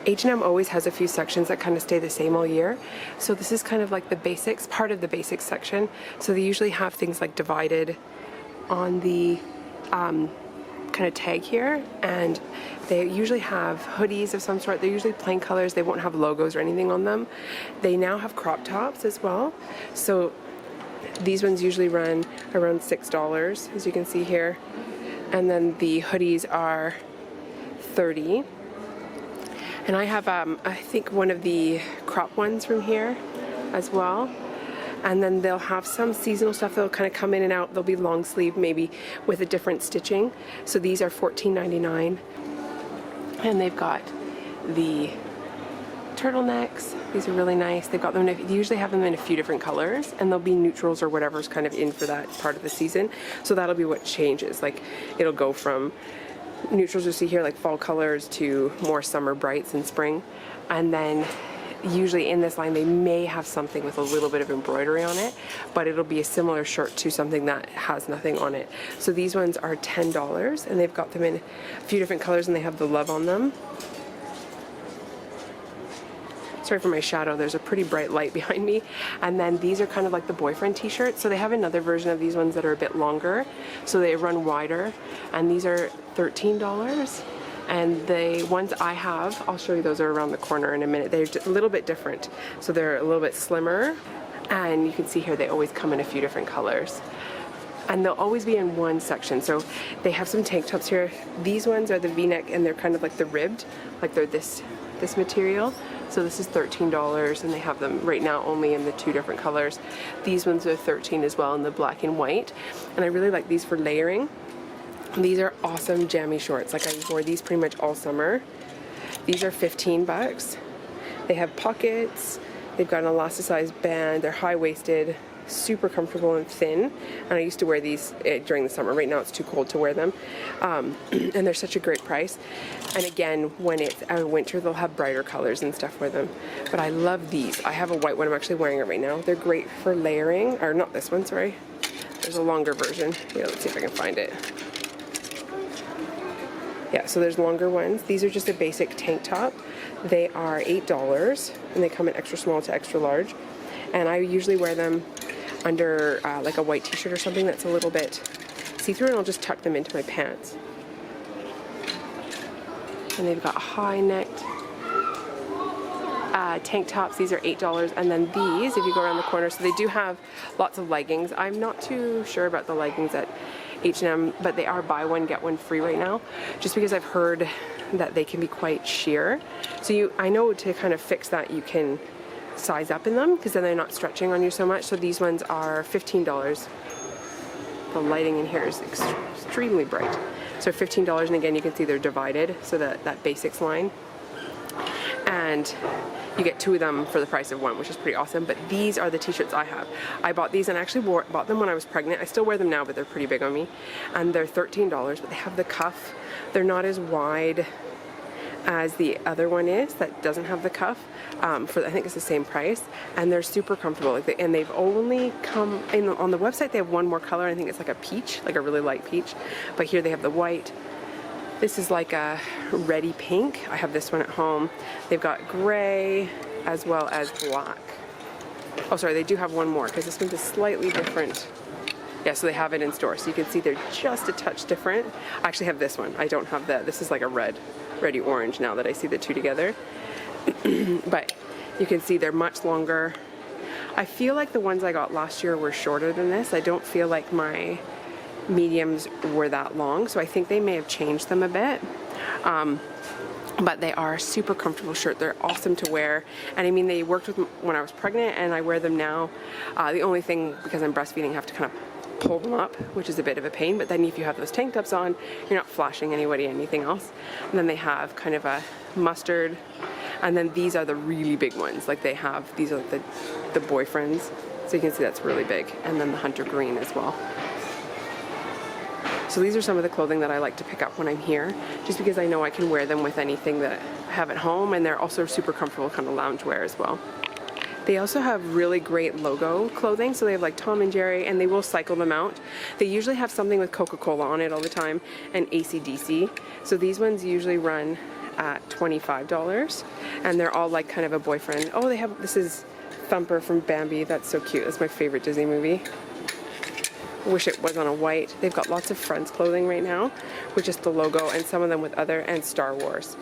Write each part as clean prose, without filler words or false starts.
H&M always has a few sections that kind of stay the same all year. So this is kind of like the basics, part of the basics section. So they usually have things like divided on the kind of tag here, and they usually have hoodies of some sort. They're usually plain colors. They won't have logos or anything on them. They now have crop tops as well. So these ones usually run around $6, as you can see here. And then the hoodies are $30. And I have, I think, one of the crop ones from here as well. And then they'll have some seasonal stuff that'll kind of come in and out. They'll be long sleeve, maybe with a different stitching. So these are $14.99. And they've got the turtlenecks. These are really nice. They've got them, they usually have them in a few different colors, and they'll be neutrals or whatever's kind of in for that part of the season. So that'll be what changes. Like, it'll go from neutrals you see here, like fall colors, to more summer brights in spring. And then usually in this line they may have something with a little bit of embroidery on it, but it'll be a similar shirt to something that has nothing on it. So these ones are $10, and they've got them in a few different colors, and they have the love on them. Sorry for my shadow, there's a pretty bright light behind me. And then these are kind of like the boyfriend t-shirts. So they have another version of these ones that are a bit longer, so they run wider, and these are $13. And the ones I have, I'll show you, those are around the corner in a minute. They're a little bit different. So they're a little bit slimmer, and you can see here they always come in a few different colors. And they'll always be in one section. So they have some tank tops here. These ones are the V-neck, and they're kind of like the ribbed, like they're this material. So this is $13, and they have them right now only in the two different colors. These ones are $13 as well, in the black and white. And I really like these for layering. These are awesome jammy shorts. Like, I wore these pretty much all summer. These are $15. They have pockets. They've got an elasticized band. They're high-waisted, super comfortable and thin. And I used to wear these during the summer. Right now it's too cold to wear them. And they're such a great price. And again, when it's winter, they'll have brighter colors and stuff for them. But I love these. I have a white one. I'm actually wearing it right now. They're great for layering. Or not this one, sorry. There's a longer version. Here, let's see if I can find it. Yeah, so there's longer ones. These are just a basic tank top. They are $8, and they come in extra small to extra large. And I usually wear them under like a white t-shirt or something that's a little bit see-through, and I'll just tuck them into my pants. And they've got high-necked tank tops. These are $8. And then these, if you go around the corner, so they do have lots of leggings. I'm not too sure about the leggings at H&M, but they are buy one get one free right now, just because I've heard that they can be quite sheer. So I know to kind of fix that, you can size up in them, because then they're not stretching on you so much. So these ones are $15. The lighting in here is extremely bright. So $15, and again, you can see they're divided, so that basics line. And you get two of them for the price of one, which is pretty awesome. But these are the t-shirts I have. I bought these, and I actually bought them when I was pregnant. I still wear them now, but they're pretty big on me. And they're $13, but they have the cuff. They're not as wide as the other one is that doesn't have the cuff. I think it's the same price, and they're super comfortable. And they've only come in on the website. They have one more color. I think it's like a peach, like a really light peach. But here they have the white. This is like a reddy pink. I have this one at home. They've got gray as well as black. Oh, sorry, they do have one more, because this one's a slightly different. Yeah, so they have it in store. So you can see they're just a touch different. I actually have this one. I don't have that. This is like a reddy orange now that I see the two together. But you can see they're much longer. I feel like the ones I got last year were shorter than this. I don't feel like my mediums were that long, so I think they may have changed them a bit. But they are a super comfortable shirt. They're awesome to wear, and I mean, they worked with when I was pregnant, and I wear them now. The only thing, because I'm breastfeeding, I have to kind of pull them up, which is a bit of a pain. But then if you have those tank tops on, you're not flashing anybody anything else. And then they have kind of a mustard, and then these are the really big ones. Like, these are like the boyfriends, so you can see that's really big. And then the hunter green as well. So these are some of the clothing that I like to pick up when I'm here, just because I know I can wear them with anything that I have at home, and they're also super comfortable kind of loungewear as well. They also have really great logo clothing, so they have like Tom and Jerry, and they will cycle them out. They usually have something with Coca-Cola on it all the time, and AC/DC. So these ones usually run at $25, and they're all like kind of a boyfriend. Oh, they have, this is Thumper from Bambi. That's so cute. That's my favorite Disney movie. Wish it was on a white. They've got lots of Friends clothing right now with just the logo, and some of them with other, and Star Wars.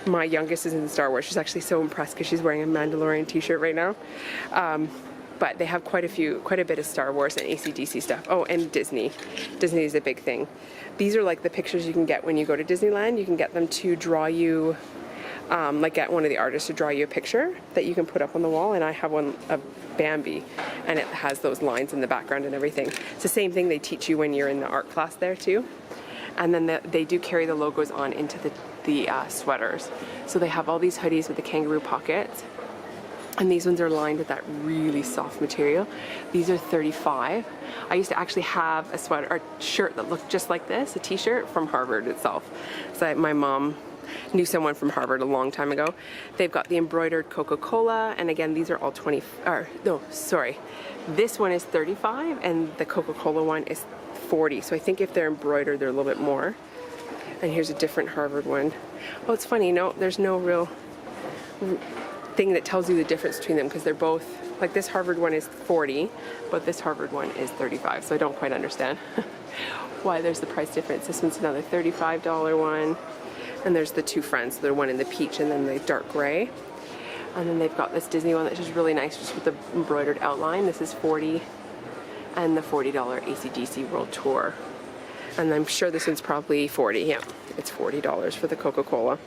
My youngest is in Star Wars. She's actually so impressed because she's wearing a Mandalorian t-shirt right now. But they have quite a bit of Star Wars and AC/DC stuff. Oh, and Disney. Disney is a big thing. These are like the pictures you can get when you go to Disneyland. You can get them to draw you, like get one of the artists to draw you a picture that you can put up on the wall. And I have one of Bambi, and it has those lines in the background and everything. It's the same thing they teach you when you're in the art class there too. And then they do carry the logos on into the sweaters. So they have all these hoodies with the kangaroo pockets. And these ones are lined with that really soft material. These are $35. I used to actually have a sweater or shirt that looked just like this, a t-shirt from Harvard itself. So my mom knew someone from Harvard a long time ago. They've got the embroidered Coca-Cola, and again, these are all this one is $35 and the Coca-Cola one is $40. So I think if they're embroidered, they're a little bit more. And here's a different Harvard one. Oh, it's funny, no, there's no real thing that tells you the difference between them, because they're both, like this Harvard one is $40, but this Harvard one is $35, so I don't quite understand why there's the price difference. This one's another $35 one, and there's the two Friends, the one in the peach and then the dark gray. And then they've got this Disney one that's just really nice, just with the embroidered outline. This is $40, and the $40 AC/DC World Tour. And I'm sure this one's probably $40, yeah, it's $40 for the Coca-Cola.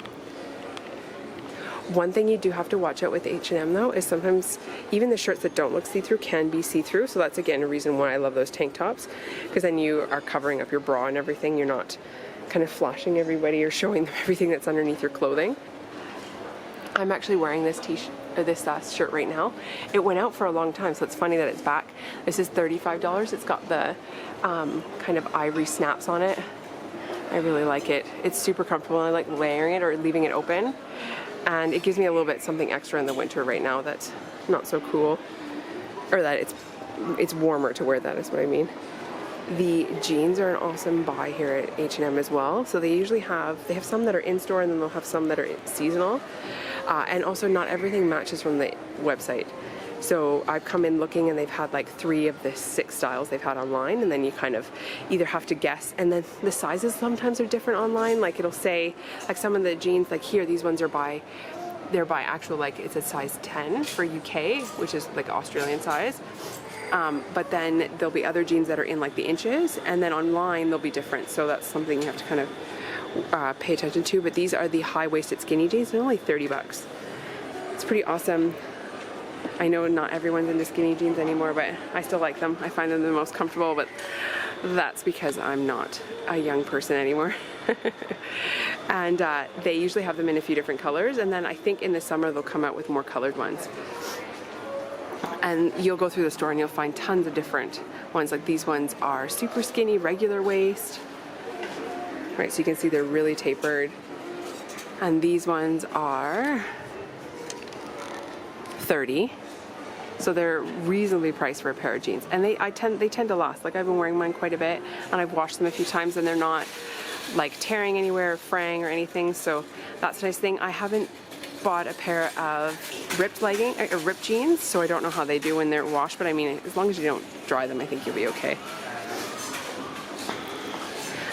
One thing you do have to watch out with H&M though is sometimes even the shirts that don't look see-through can be see-through. So that's again a reason why I love those tank tops, because then you are covering up your bra and everything. You're not kind of flashing everybody or showing them everything that's underneath your clothing. I'm actually wearing this shirt right now. It went out for a long time, so it's funny that it's back. This is $35. It's got the kind of ivory snaps on it. I really like it. It's super comfortable. I like layering it or leaving it open. And it gives me a little bit something extra in the winter right now that's not so cool, or that it's warmer to wear, that is what I mean. The jeans are an awesome buy here at H&M as well. So they have some that are in store, and then they'll have some that are seasonal. And also not everything matches from the website. So I've come in looking, and they've had like 3 of the 6 styles they've had online, and then you kind of either have to guess, and then the sizes sometimes are different online. Like it'll say, like some of the jeans, like here, these ones are they're by actual, like it's a size 10 for UK, which is like Australian size. But then there'll be other jeans that are in like the inches, and then online they'll be different. So that's something you have to kind of pay attention to. But these are the high-waisted skinny jeans. They're only $30. It's pretty awesome. I know not everyone's into skinny jeans anymore, but I still like them. I find them the most comfortable, but that's because I'm not a young person anymore. And they usually have them in a few different colors, and then I think in the summer they'll come out with more colored ones. And you'll go through the store and you'll find tons of different ones. Like these ones are super skinny, regular waist. Right, so you can see they're really tapered. And these ones are $30. So they're reasonably priced for a pair of jeans, and they tend to last. Like I've been wearing mine quite a bit, and I've washed them a few times, and they're not like tearing anywhere or fraying or anything. So that's a nice thing. I haven't bought a pair of ripped jeans, so I don't know how they do when they're washed. But I mean, as long as you don't dry them, I think you'll be okay.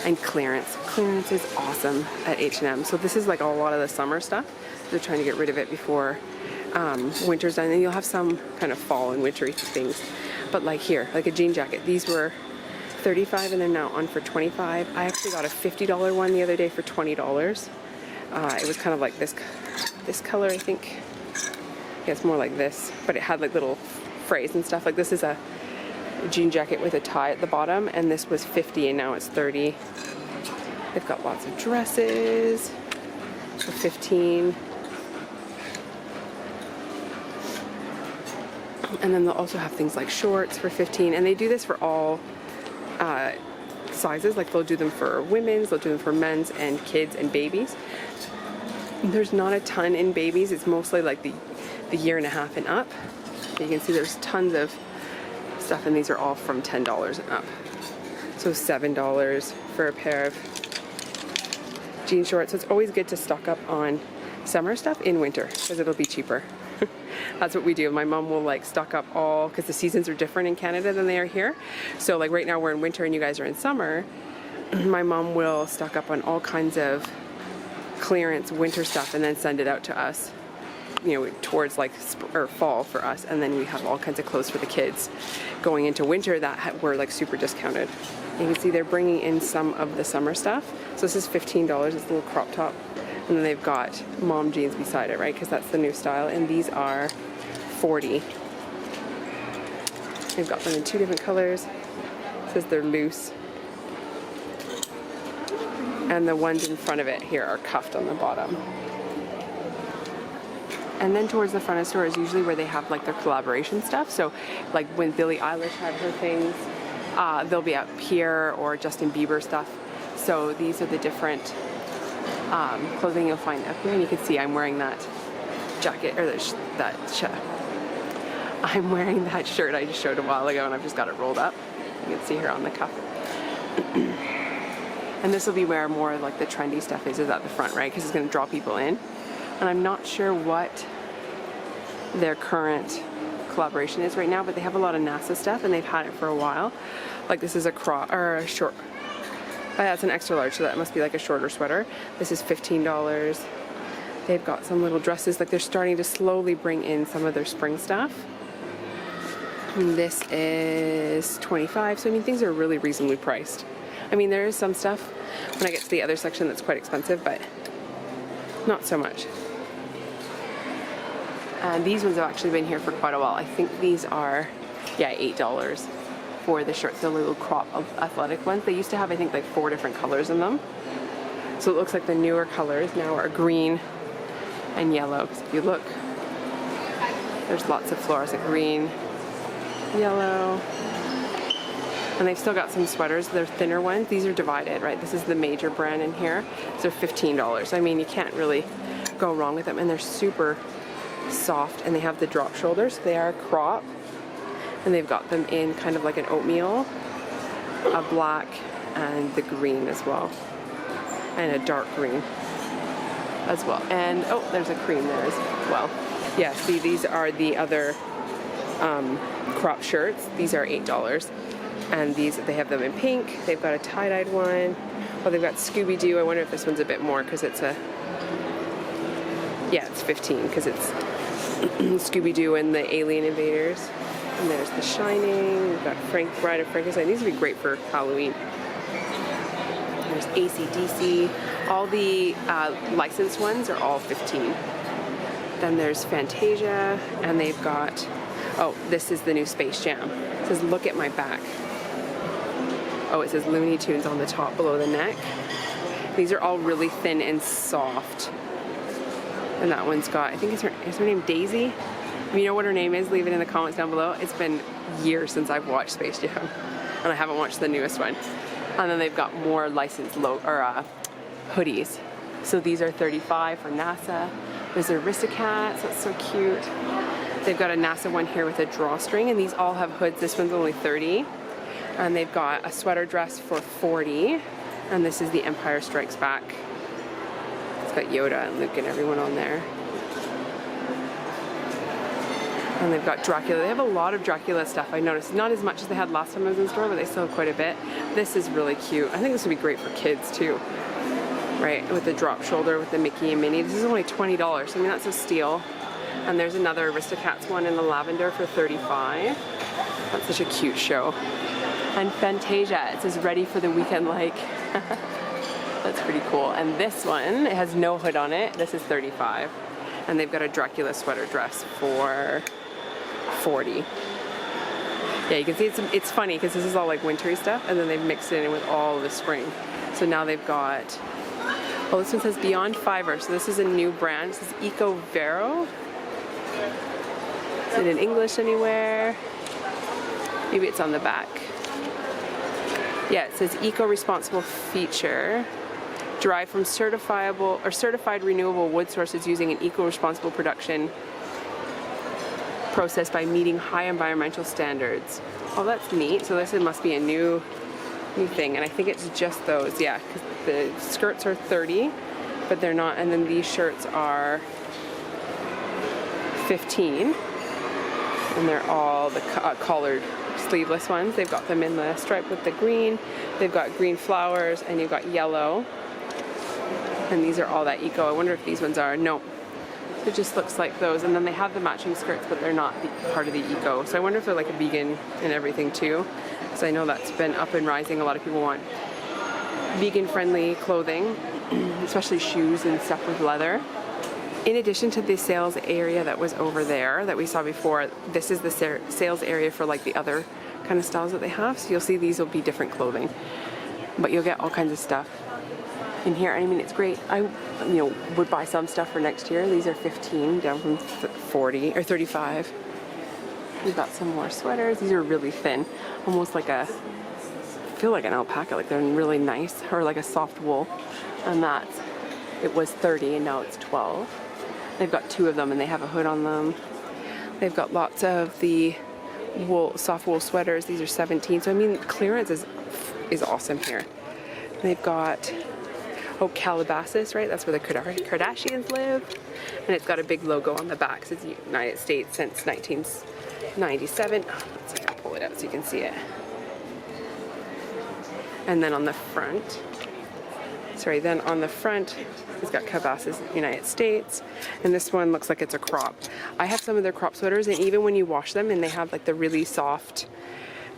And clearance is awesome at H&M. So this is like a lot of the summer stuff. They're trying to get rid of it before winter's done, and you'll have some kind of fall and wintry things. But like here, like a jean jacket, these were $35 and they're now on for $25. I actually got a $50 one the other day for $20. It was kind of like this color, I think. Yeah, it's more like this, but it had like little frays and stuff. Like this is a jean jacket with a tie at the bottom, and this was $50 and now it's $30. They've got lots of dresses for $15. And then they'll also have things like shorts for $15, and they do this for all sizes. Like they'll do them for women's, they'll do them for men's and kids and babies. There's not a ton in babies. It's mostly like the year and a half and up. You can see there's tons of stuff, and these are all from $10 and up. So $7 for a pair of jean shorts. So it's always good to stock up on summer stuff in winter because it'll be cheaper. That's what we do. My mom will like stock up all, because the seasons are different in Canada than they are here. So like right now we're in winter and you guys are in summer. My mom will stock up on all kinds of clearance winter stuff and then send it out to us, you know, towards like or fall for us, and then we have all kinds of clothes for the kids going into winter that were like super discounted. You can see they're bringing in some of the summer stuff. So this is $15. It's a little crop top, and then they've got mom jeans beside it, right? Because that's the new style, and these are $40. They've got them in 2 different colors. It says they're loose. And the ones in front of it here are cuffed on the bottom. And then towards the front of the store is usually where they have like their collaboration stuff. So like when Billie Eilish had her things, they'll be up here, or Justin Bieber stuff. So these are the different clothing you'll find up here. And you can see I'm wearing that jacket, or I'm wearing that shirt I just showed a while ago, and I've just got it rolled up. You can see here on the cuff. And this will be where more like the trendy stuff is at the front, right? Because it's going to draw people in. And I'm not sure what their current collaboration is right now, but they have a lot of NASA stuff, and they've had it for a while. Like this is a short. That's an extra large, so that must be like a shorter sweater. This is $15. They've got some little dresses. Like they're starting to slowly bring in some of their spring stuff. And this is $25. So I mean, things are really reasonably priced. I mean, there is some stuff when I get to the other section that's quite expensive, but not so much. And these ones have actually been here for quite a while. I think these are, yeah, $8 for the shorts, the little crop of athletic ones. They used to have, I think, like 4 different colors in them. So it looks like the newer colors now are green and yellow. Because if you look, there's lots of fluorescent green, yellow. And they've still got some sweaters. They're thinner ones. These are divided, right? This is the major brand in here. So $15. I mean, you can't really go wrong with them. And they're super soft, and they have the drop shoulders. They are crop, and they've got them in kind of like an oatmeal, a black, and the green as well, and a dark green as well. And oh, there's a cream there as well. Yeah, see, these are the other crop shirts. These are $8. And these, they have them in pink. They've got a tie-dyed one. Well, they've got Scooby-Doo. I wonder if this one's a bit more because it's a, yeah, it's 15 because it's Scooby-Doo and the Alien Invaders. And there's The Shining. We've got Bride of Frankenstein. These would be great for Halloween. There's AC/DC. All the licensed ones are all 15. Then there's Fantasia, and they've got, oh, this is the new Space Jam. It says, look at my back. Oh, it says Looney Tunes on the top below the neck. These are all really thin and soft. And that one's got, I think is her name Daisy? If you know what her name is, leave it in the comments down below. It's been years since I've watched Space Jam, and I haven't watched the newest one. And then they've got more licensed hoodies. So these are $35 for NASA. There's Aristocats, that's so cute. They've got a NASA one here with a drawstring, and these all have hoods. This one's only $30. And they've got a sweater dress for $40. And this is the Empire Strikes Back. It's got Yoda and Luke and everyone on there. And they've got Dracula. They have a lot of Dracula stuff, I noticed. Not as much as they had last time I was in the store, but they still have quite a bit. This is really cute. I think this would be great for kids too. Right, with the drop shoulder with the Mickey and Minnie. This is only $20. I mean, that's a steal. And there's another Aristocats one in the lavender for $35. That's such a cute show. And Fantasia, it says ready for the weekend like. That's pretty cool. And this one, it has no hood on it. This is $35. And they've got a Dracula sweater dress for $40. Yeah, you can see it's funny because this is all like wintry stuff, and then they've mixed it in with all the spring. So now they've got, well, this one says Beyond Fiber. So this is a new brand. This is Eco Vero. Is it in English anywhere? Maybe it's on the back. Yeah, it says eco-responsible feature, derived from certified renewable wood sources using an eco-responsible production process by meeting high environmental standards. Oh, that's neat. So this must be a new new thing, and I think it's just those, yeah, because the skirts are 30, but they're not, and then these shirts are 15, and they're all the collared sleeveless ones. They've got them in the stripe with the green, they've got green flowers, and you've got yellow, and these are all that eco. I wonder if these ones are. No, it just looks like those, and then they have the matching skirts, but they're not part of the eco, so I wonder if they're like a vegan and everything too, because I know that's been up and rising. A lot of people want vegan friendly clothing, especially shoes and stuff with leather. In addition to the sales area that was over there that we saw before, this is the sales area for like the other kind of styles that they have. So you'll see these will be different clothing, but you'll get all kinds of stuff in here. I mean, it's great. I would buy some stuff for next year. These are 15 down from 40 or 35. We've got some more sweaters. These are really thin, almost like I feel like an alpaca, like they're really nice, or like a soft wool. And it was 30 and now it's 12. They've got 2 of them and they have a hood on them. They've got lots of the soft wool sweaters. These are 17. So I mean, clearance is awesome here. They've got Calabasas, right? That's where the Kardashians live. And it's got a big logo on the back. It says United States since 1997. Let's see if I pull it out so you can see it. And then on the front, it's got Calabasas, United States. And this one looks like it's a crop. I have some of their crop sweaters, and even when you wash them and they have like the really soft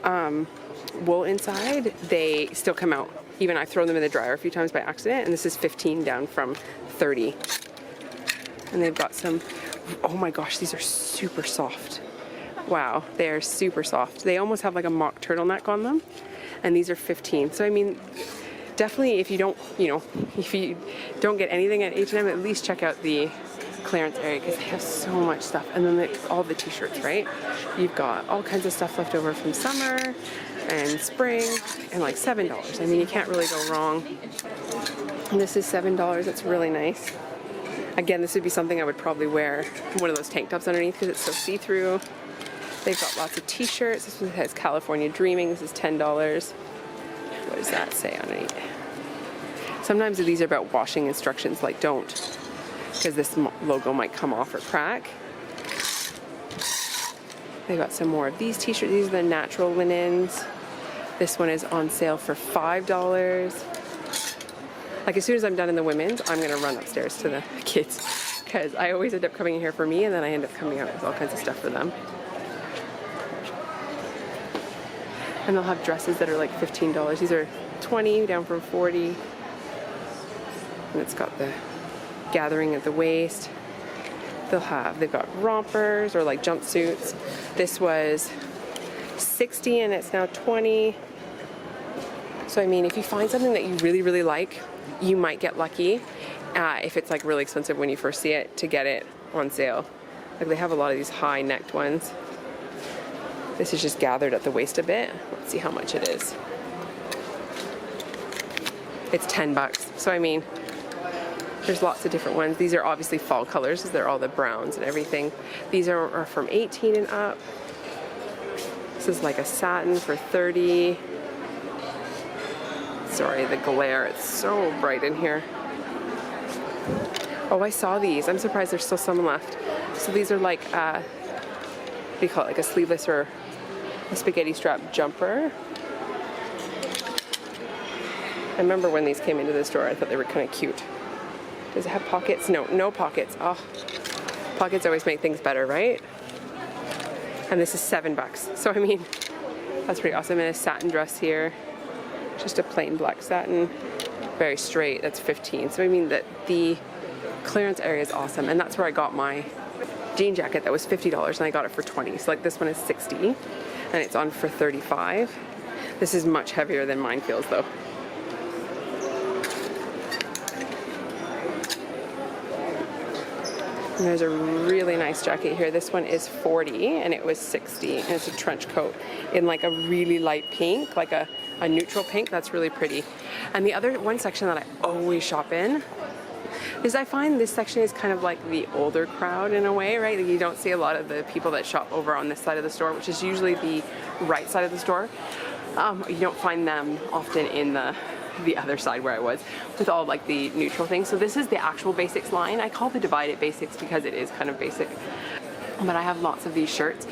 wool inside, they still come out. Even I've thrown them in the dryer a few times by accident, and this is 15 down from 30. And they've got some, oh my gosh, these are super soft. Wow, they are super soft. They almost have like a mock turtleneck on them, and these are 15. So I mean, definitely if you don't get anything at H&M, at least check out the clearance area because they have so much stuff. And then all the t-shirts, right? You've got all kinds of stuff left over from summer and spring, and like $7. I mean, you can't really go wrong. And this is $7. It's really nice. Again, this would be something I would probably wear one of those tank tops underneath because it's so see-through. They've got lots of t-shirts. This one has California Dreaming. This is $10. What does that say underneath? Sometimes these are about washing instructions, like don't, because this logo might come off or crack. They've got some more of these t-shirts. These are the natural linens. This one is on sale for $5. Like as soon as I'm done in the women's, I'm gonna run upstairs to the kids because I always end up coming in here for me and then I end up coming out with all kinds of stuff for them. And they'll have dresses that are like $15. These are 20 down from 40. And it's got the gathering at the waist. They've got rompers or like jumpsuits. This was 60 and it's now 20. So I mean, if you find something that you really, really like, you might get lucky if it's like really expensive when you first see it to get it on sale. Like they have a lot of these high necked ones. This is just gathered at the waist a bit. Let's see how much it is. It's $10. So I mean, there's lots of different ones. These are obviously fall colors because they're all the browns and everything. These are from 18 and up. This is like a satin for 30. Sorry, the glare, it's so bright in here. Oh, I saw these. I'm surprised there's still some left. So these are like, what do you call it? Like a sleeveless or a spaghetti strap jumper. I remember when these came into the store, I thought they were kind of cute. Does it have pockets? No, no pockets. Oh, pockets always make things better, right? And this is $7. So I mean, that's pretty awesome. And a satin dress here. Just a plain black satin. Very straight, that's 15. So I mean that the clearance area is awesome. And that's where I got my jean jacket that was $50 and I got it for 20. So like this one is 60 and it's on for 35. This is much heavier than mine feels though. And there's a really nice jacket here. This one is 40 and it was 60 and it's a trench coat in like a really light pink, like a neutral pink. That's really pretty. And the other one section that I always shop in is I find this section is kind of like the older crowd in a way, right? Like you don't see a lot of the people that shop over on this side of the store, which is usually the right side of the store. You don't find them often in the other side where I was with all like the neutral things. So this is the actual basics line. I call the Divide It basics because it is kind of basic. But I have lots of these shirts.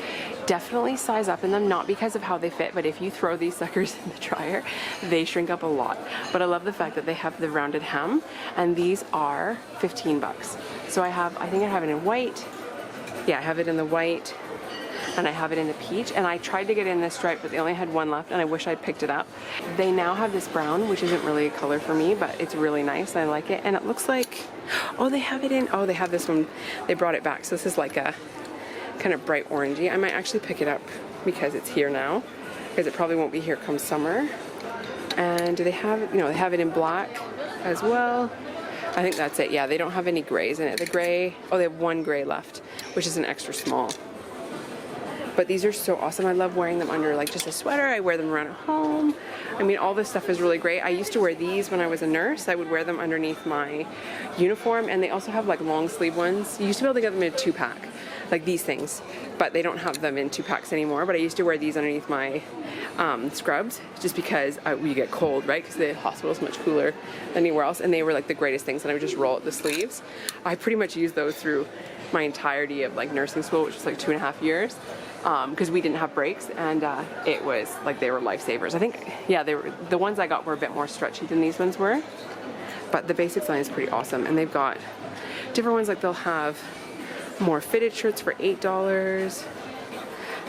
Definitely size up in them, not because of how they fit, but if you throw these suckers in the dryer, they shrink up a lot. But I love the fact that they have the rounded hem, and these are 15 bucks. So I think I have it in white. Yeah, I have it in the white, and I have it in the peach, and I tried to get in this stripe, but they only had one left, and I wish I'd picked it up. They now have this brown, which isn't really a color for me, but it's really nice. I like it, and it looks like, oh, they have it in, oh, they have this one. They brought it back, so this is like a kind of bright orangey. I might actually pick it up because it's here now, because it probably won't be here come summer. And do they have it? No, they have it in black as well. I think that's it. Yeah, they don't have any grays in it. The gray, oh, they have one gray left, which is an extra small. But these are so awesome. I love wearing them under like just a sweater. I wear them around at home. I mean, all this stuff is really great. I used to wear these when I was a nurse. I would wear them underneath my uniform, and they also have like long sleeve ones. You used to be able to get them in a 2-pack, like these things, but they don't have them in 2-packs anymore. But I used to wear these underneath my scrubs just because we get cold, right? Because the hospital is much cooler than anywhere else, and they were like the greatest things. And I would just roll up the sleeves. I pretty much used those through my entirety of like nursing school, which was like 2.5 years. Because we didn't have breaks, and it was like they were lifesavers. I think, yeah, they were, the ones I got were a bit more stretchy than these ones were, but the basics line is pretty awesome. And they've got different ones, like they'll have more fitted shirts for $8.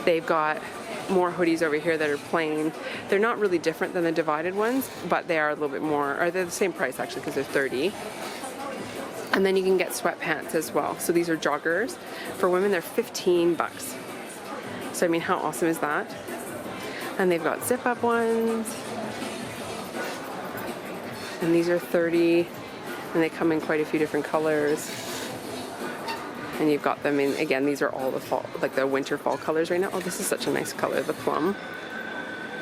They've got more hoodies over here that are plain. They're not really different than the divided ones, but they are a little bit more, or they're the same price actually, because they're $30. And then you can get sweatpants as well. So these are joggers. For women, they're 15 bucks. So I mean, how awesome is that? And they've got zip-up ones. And these are 30, and they come in quite a few different colors. And you've got them in, again, these are all the fall, like the winter fall colors right now. Oh, this is such a nice color, the plum,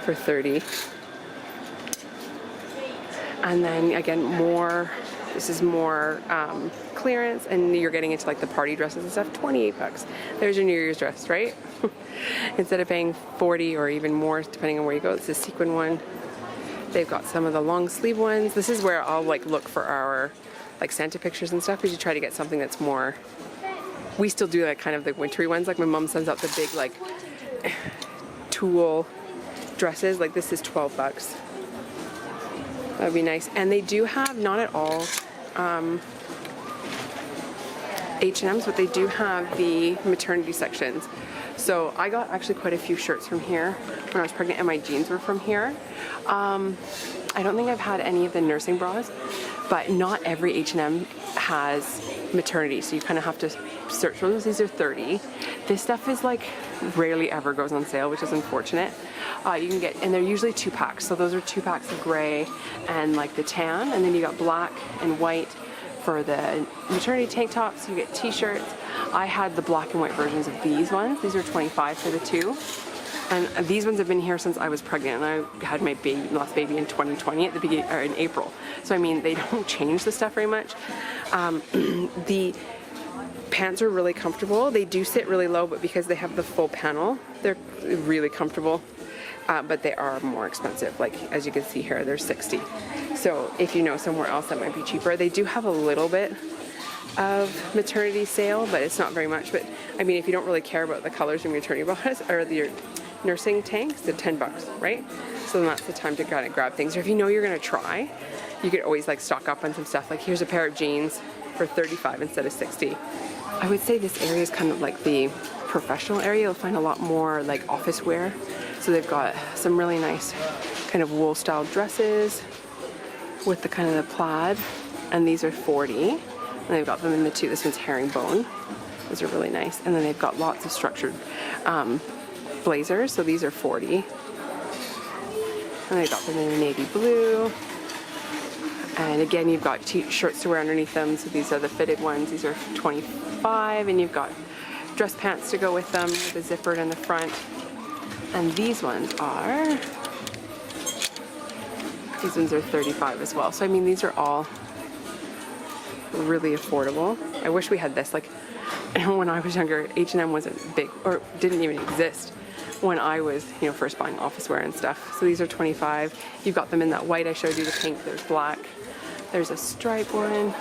for 30. And then again, this is more clearance, and you're getting into like the party dresses and stuff, 28 bucks. There's your New Year's dress, right? Instead of paying 40 or even more, depending on where you go. It's a sequin one. They've got some of the long sleeve ones. This is where I'll like look for our like Santa pictures and stuff, because you try to get something that's more, we still do like kind of the wintry ones. Like my mom sends out the big like tulle dresses. Like this is 12 bucks. That would be nice. And they do have, not at all H&M's, but they do have the maternity sections. So I got actually quite a few shirts from here when I was pregnant, and my jeans were from here. I don't think I've had any of the nursing bras, but not every H&M has maternity, so you kind of have to search for those. These are 30. This stuff is like rarely ever goes on sale, which is unfortunate. You can get, and they're usually 2-packs, so those are 2-packs of gray and like the tan, and then you got black and white for the maternity tank tops. You get t-shirts. I had the black and white versions of these ones. These are 25 for the 2. And these ones have been here since I was pregnant, and I had my last baby in 2020 at the beginning, or in April. So I mean, they don't change the stuff very much. The pants are really comfortable. They do sit really low, but because they have the full panel, they're really comfortable. But they are more expensive. Like as you can see here, they're 60. So if you know somewhere else that might be cheaper, they do have a little bit of maternity sale, but it's not very much. But I mean, if you don't really care about the colors of your maternity bras or your nursing tanks, they're 10 bucks, right? So then that's the time to kind of grab things. Or if you know you're gonna try, you could always like stock up on some stuff. Like here's a pair of jeans for 35 instead of 60. I would say this area is kind of like the professional area. You'll find a lot more like office wear. So they've got some really nice kind of wool style dresses with the kind of the plaid, and these are 40. And they've got them in the 2. This one's herringbone. Those are really nice. And then they've got lots of structured blazers. So these are 40. And they've got them in the navy blue. And again, you've got shirts to wear underneath them. So these are the fitted ones. These are 25. And you've got dress pants to go with them with a zipper in the front. And these ones are 35 as well. So I mean, these are all really affordable. I wish we had this. Like when I was younger, H&M wasn't big or didn't even exist. when I was, you know, first buying office wear and stuff. So these are $25. You've got them in that white I showed you, the pink, there's black. There's a stripe one.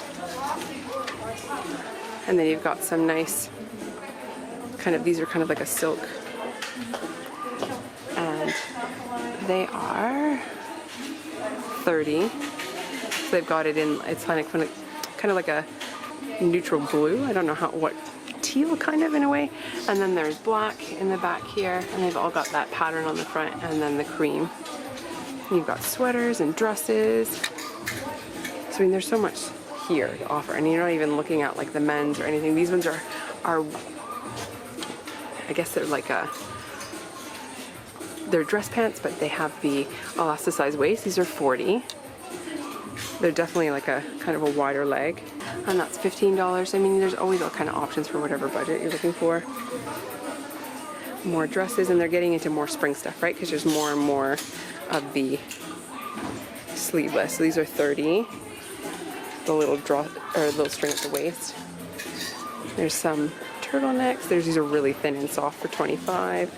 And then you've got some nice kind of, these are kind of like a silk. And they are $30. So they've got it in, it's kind of like a neutral blue. I don't know what, teal kind of in a way. And then there's black in the back here, and they've all got that pattern on the front, and then the cream. And you've got sweaters and dresses. So I mean, there's so much here to offer, and you're not even looking at like the men's or anything. These ones are I guess they're like they're dress pants, but they have the elasticized waist. These are $40. They're definitely like a kind of a wider leg, and that's $15. I mean, there's always all kind of options for whatever budget you're looking for. More dresses, and they're getting into more spring stuff, right? Because there's more and more of the sleeveless. So these are $30. The little little string at the waist. There's some turtlenecks. These are really thin and soft for $25.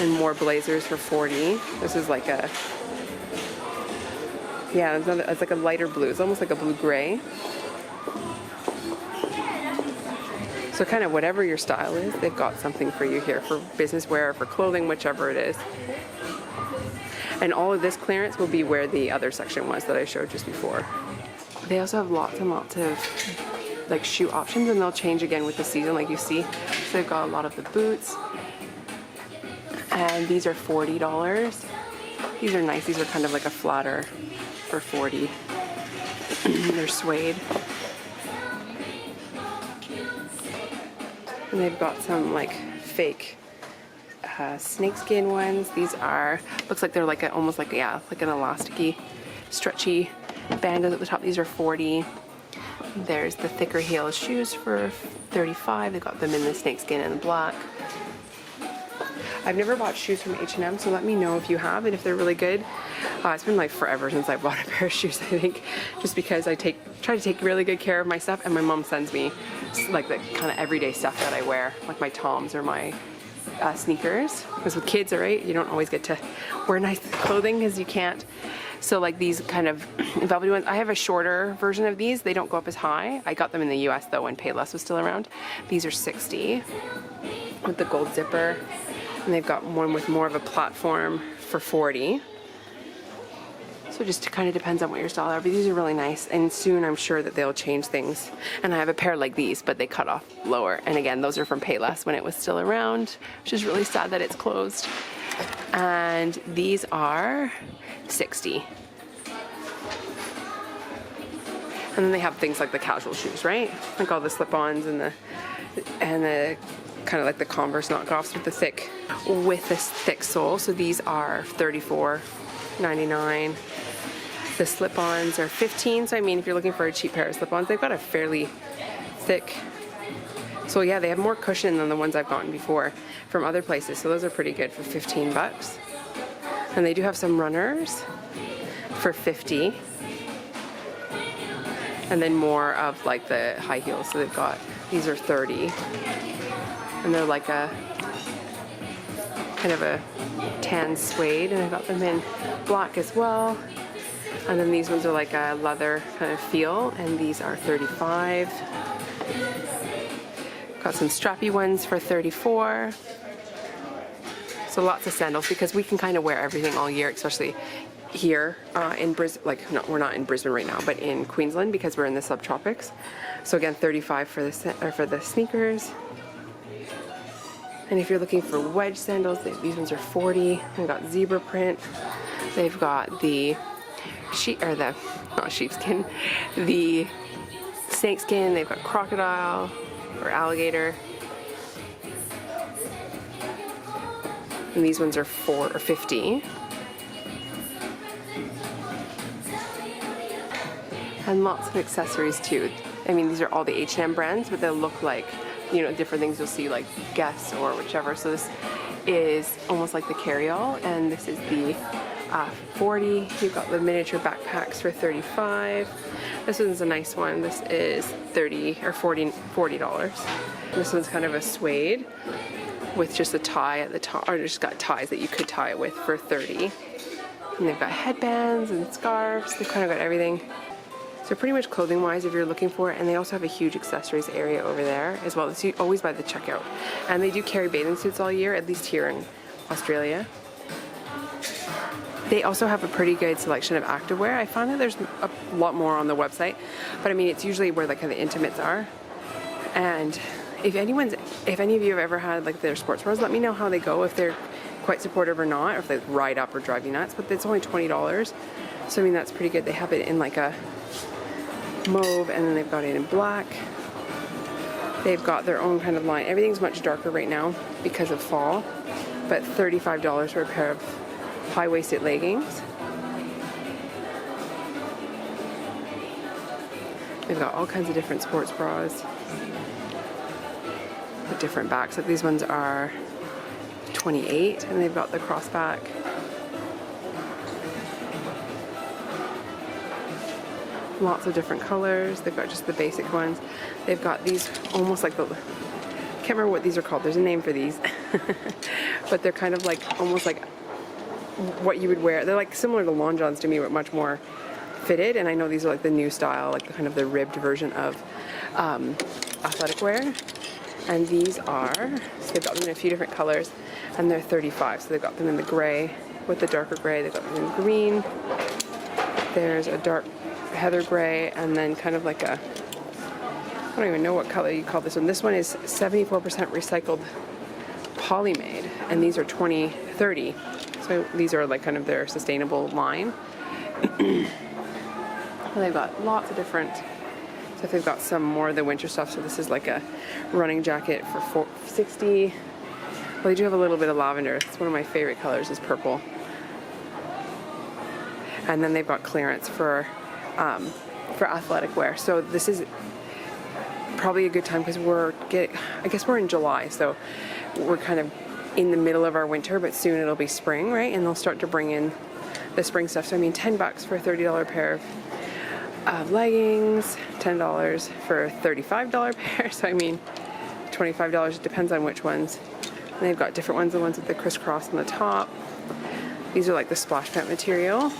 And more blazers for $40. This is like a, yeah, it's like a lighter blue. It's almost like a blue-gray. So kind of whatever your style is, they've got something for you here for business wear, for clothing, whichever it is. And all of this clearance will be where the other section was that I showed just before. They also have lots and lots of like shoe options, and they'll change again with the season, like you see. So they've got a lot of the boots, and these are $40. These are nice. These are kind of like a flatter for $40. They're suede. And they've got some like fake snakeskin ones. These are, looks like they're like almost like, yeah, like an elasticy, stretchy band at the top. These are $40. There's the thicker heel shoes for $35. They've got them in the snakeskin and black. I've never bought shoes from H&M, so let me know if you have and if they're really good. It's been like forever since I bought a pair of shoes, I think, just because I try to take really good care of my stuff, and my mom sends me like the kind of everyday stuff that I wear, like my Toms or my sneakers, because with kids, right, you don't always get to wear nice clothing because you can't. So like these kind of velvety ones, I have a shorter version of these. They don't go up as high. I got them in the US though when Payless was still around. These are $60 with the gold zipper, and they've got one with more of a platform for $40. So just kind of depends on what your style are, but these are really nice, and soon I'm sure that they'll change things. And I have a pair like these, but they cut off lower, and again, those are from Payless when it was still around, which is really sad that it's closed. And these are $60. And then they have things like the casual shoes, right? Like all the slip-ons and the kind of like the Converse knockoffs with the thick sole. So these are $34.99. The slip-ons are $15. So I mean, if you're looking for a cheap pair of slip-ons, they've got a fairly thick. So yeah, they have more cushion than the ones I've gotten before from other places. So those are pretty good for $15. And they do have some runners for $50. And then more of like the high heels. So they've got, these are $30. And they're like a kind of a tan suede, and I got them in black as well. And then these ones are like a leather kind of feel, and these are $35. Got some strappy ones for $34. So lots of sandals, because we can kind of wear everything all year, especially here in Brisbane. Like, no, we're not in Brisbane right now, but in Queensland, because we're in the subtropics. So again, $35 for the sneakers. And if you're looking for wedge sandals, these ones are $40. They've got zebra print. They've got the sheepskin, the snakeskin. They've got crocodile or alligator. And these ones are $50. And lots of accessories too. I mean, these are all the H&M brands, but they'll look like, you know, different things you'll see like Guess or whichever. So this is almost like the carry-all, and this is the 40. You've got the miniature backpacks for 35. This one's a nice one. This is 30 or $40. This one's kind of a suede with just a tie at the top, or just got ties that you could tie it with for 30. And they've got headbands and scarves. They've kind of got everything. So pretty much clothing wise if you're looking for it, and they also have a huge accessories area over there as well. It's always by the checkout. And they do carry bathing suits all year, at least here in Australia. They also have a pretty good selection of activewear. I found that there's a lot more on the website, but I mean it's usually where like the intimates are. And if any of you have ever had like their sports bras, let me know how they go, if they're quite supportive or not, or if they ride up or drive you nuts. But it's only $20, so I mean that's pretty good. They have it in like a mauve, and then they've got it in black. They've got their own kind of line. Everything's much darker right now because of fall, but $35 for a pair of high-waisted leggings. They've got all kinds of different sports bras with different backs. Like these ones are 28, and they've got the crossback. Lots of different colors. They've got just the basic ones. They've got these almost like I can't remember what these are called. There's a name for these, but they're kind of like almost like what you would wear. They're like similar to long johns to me, but much more fitted. And I know these are like the new style, like the kind of the ribbed version of athletic wear. And these are, so they've got them in a few different colors, and they're 35. So they've got them in the gray with the darker gray. They've got them in green. There's a dark heather gray, and then kind of like a, I don't even know what color you call this one. This one is 74% recycled Polymade, and these are 30. So these are like kind of their sustainable line. And they've got lots of different stuff. They've got some more of the winter stuff. So this is like a running jacket for $60. Well, they do have a little bit of lavender. It's one of my favorite colors is purple. And then they've got clearance for athletic wear. So this is probably a good time because I guess we're in July, so we're kind of in the middle of our winter, but soon it'll be spring, right? And they'll start to bring in the spring stuff. So I mean, $10 for a $30 pair of leggings, $10 for a $35 pair. So I mean, $25. It depends on which ones. And they've got different ones. The ones with the crisscross on the top. These are like the splash pant material,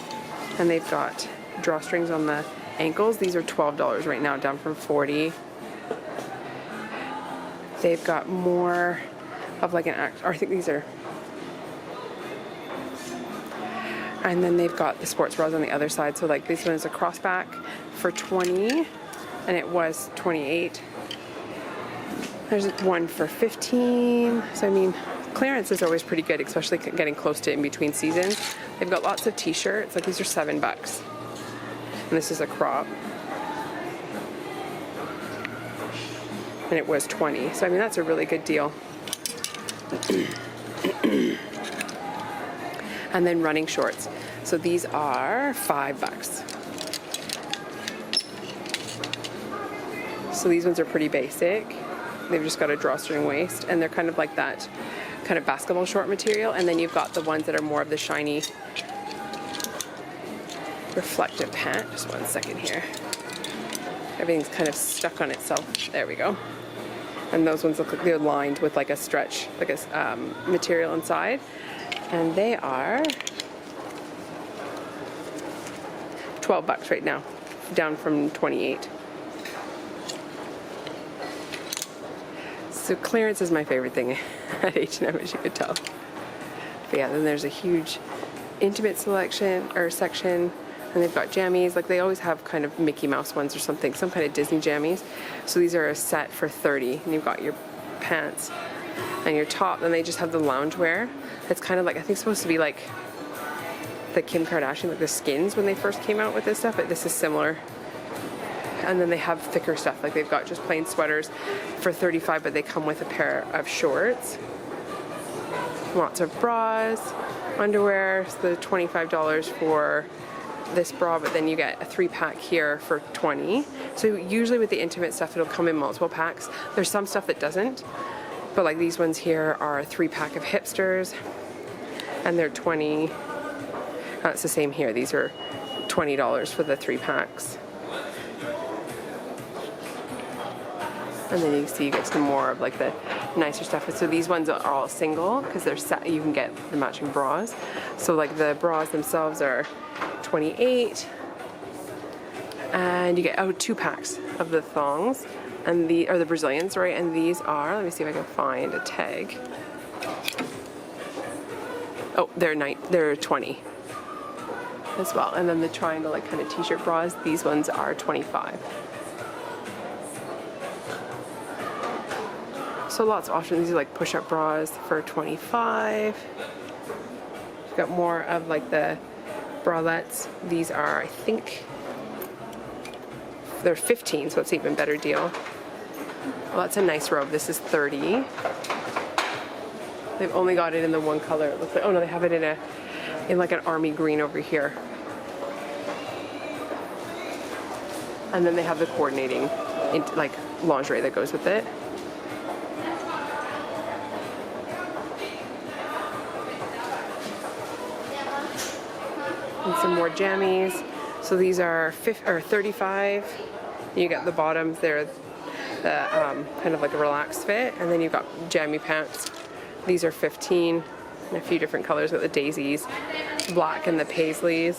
and they've got drawstrings on the ankles. These are $12 right now, down from $40. They've got more of like I think these are, and then they've got the sports bras on the other side. So like this one is a crossback for $20, and it was $28. There's one for $15. So I mean, clearance is always pretty good, especially getting close to in between seasons. They've got lots of t-shirts. Like these are $7, and this is a crop, and it was $20. So I mean, that's a really good deal. And then running shorts. So these are $5. So these ones are pretty basic. They've just got a drawstring waist, and they're kind of like that kind of basketball short material. And then you've got the ones that are more of the shiny reflective pant. Just one second here. Everything's kind of stuck on itself. There we go. And those ones look like they're lined with like a stretch, like a material inside. And they are $12 right now, down from $28. So clearance is my favorite thing at H&M, as you could tell. But yeah, then there's a huge intimate section, and they've got jammies. Like they always have kind of Mickey Mouse ones or something, some kind of Disney jammies. So these are a set for $30, and you've got your pants and your top. Then they just have the loungewear. It's kind of like, I think it's supposed to be like the Kim Kardashian, like the Skins when they first came out with this stuff, but this is similar. And then they have thicker stuff, like they've got just plain sweaters for $35, but they come with a pair of shorts. Lots of bras, underwear, so the $25 for this bra, but then you get a 3-pack here for $20. So usually with the intimate stuff, it'll come in multiple packs. There's some stuff that doesn't, but like these ones here are a 3-pack of hipsters, and they're $20. It's the same here. These are $20 for the 3 packs. And then you see you get some more of like the nicer stuff. So these ones are all single because they're set. You can get the matching bras. So like the bras themselves are $28, and you get 2 packs of the thongs, and the Brazilians, right? And these are, let me see if I can find a tag. Oh, they're 20 as well. And then the triangle like kind of t-shirt bras, these ones are 25. So lots of options. These are like push-up bras for 25. We've got more of like the bralettes. These are, I think, they're 15, so it's an even better deal. Well, that's a nice robe. This is 30. They've only got it in the one color. It looks like, oh no, they have it in like an army green over here. And then they have the coordinating like lingerie that goes with it. And some more jammies. So these are 35. You get the bottoms. They're the kind of like a relaxed fit, and then you've got jammy pants. These are 15, and a few different colors with the daisies, black and the paisley.